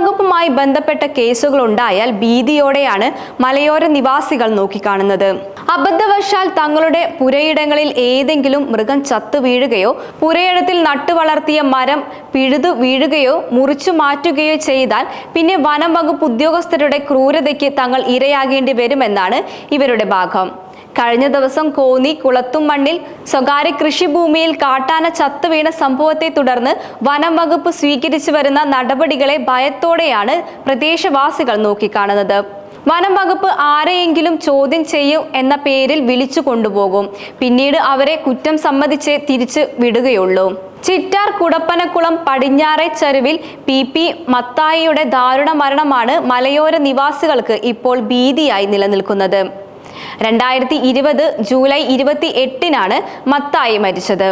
വകുപ്പുമായി ബന്ധപ്പെട്ട കേസുകൾ ഉണ്ടായാൽ ഭീതിയോടെയാണ് മലയോര നിവാസികൾ നോക്കിക്കാണുന്നത്. അബദ്ധവശാൽ തങ്ങളുടെ പുരയിടങ്ങളിൽ ഏതെങ്കിലും മൃഗം ചത്തു വീഴുകയോ പുരയിടത്തിൽ നട്ടുവളർത്തിയ മരം പിഴുതു വീഴുകയോ മുറിച്ചു മാറ്റുകയോ ചെയ്താൽ പിന്നെ വനം വകുപ്പ് ഉദ്യോഗസ്ഥരുടെ ക്രൂരതയ്ക്ക് തങ്ങൾ ഇരയാകേണ്ടി വരുമെന്നാണ് ഇവരുടെ ഭാഗം. കഴിഞ്ഞ ദിവസം കോന്നി കുളത്തുമണ്ണിൽ സ്വകാര്യ കൃഷിഭൂമിയിൽ കാട്ടാന ചത്തുവീണ സംഭവത്തെ തുടർന്ന് വനം വകുപ്പ് സ്വീകരിച്ചു വരുന്ന നടപടികളെ ഭയത്തോടെയാണ് പ്രദേശവാസികൾ നോക്കിക്കാണുന്നത്. വനം വകുപ്പ് ആരെയെങ്കിലും ചോദ്യം ചെയ്യും എന്ന പേരിൽ വിളിച്ചു കൊണ്ടുപോകും. പിന്നീട് അവരെ കുറ്റം സമ്മതിച്ച് തിരിച്ചു വിടുകയുള്ളൂ. ചിറ്റാർ കുടപ്പനക്കുളം പടിഞ്ഞാറെ ചരുവിൽ PP മത്തായിയുടെ ദാരുണ മരണമാണ് മലയോര നിവാസികൾക്ക് ഇപ്പോൾ ഭീതിയായി നിലനിൽക്കുന്നത്. 2020 ജൂലൈ 28-നാണ് മത്തായി മരിച്ചത്.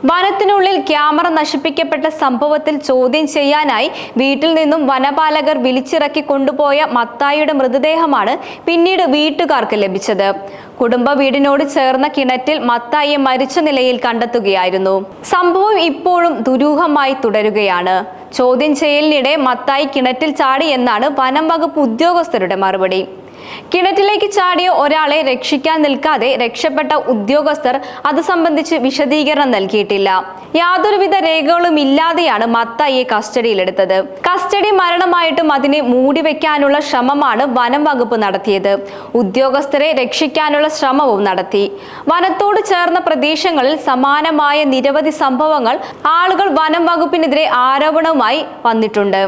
വനത്തിനുള്ളിൽ ക്യാമറ നശിപ്പിക്കപ്പെട്ട സംഭവത്തിൽ ചോദ്യം ചെയ്യാനായി വീട്ടിൽ നിന്നും വനപാലകർ വിളിച്ചിറക്കി കൊണ്ടുപോയ മത്തായിയുടെ മൃതദേഹമാണ് പിന്നീട് വീട്ടുകാർക്ക് ലഭിച്ചത്. കുടുംബ വീടിനോട് ചേർന്ന കിണറ്റിൽ മത്തായിയെ മരിച്ച നിലയിൽ കണ്ടെത്തുകയായിരുന്നു. സംഭവം ഇപ്പോഴും ദുരൂഹമായി തുടരുകയാണ്. ചോദ്യം ചെയ്യലിനിടെ മത്തായി കിണറ്റിൽ ചാടി എന്നാണ് വനം വകുപ്പ് ഉദ്യോഗസ്ഥരുടെ മറുപടി. കിണറ്റിലേക്ക് ചാടിയ ഒരാളെ രക്ഷിക്കാൻ നിൽക്കാതെ രക്ഷപ്പെട്ട ഉദ്യോഗസ്ഥർ അത് സംബന്ധിച്ച് വിശദീകരണം നൽകിയിട്ടില്ല. യാതൊരുവിധ രേഖകളും ഇല്ലാതെയാണ് മത്തായിയെ കസ്റ്റഡിയിലെടുത്തത്. കസ്റ്റഡി മരണമായിട്ടും അതിനെ മൂടിവെക്കാനുള്ള ശ്രമമാണ് വനം വകുപ്പ് നടത്തിയത്. ഉദ്യോഗസ്ഥരെ രക്ഷിക്കാനുള്ള ശ്രമവും നടത്തി. വനത്തോട് ചേർന്ന പ്രദേശങ്ങളിൽ സമാനമായ നിരവധി സംഭവങ്ങൾ ആളുകൾ വനം വകുപ്പിനെതിരെ ആരോപണവുമായി വന്നിട്ടുണ്ട്.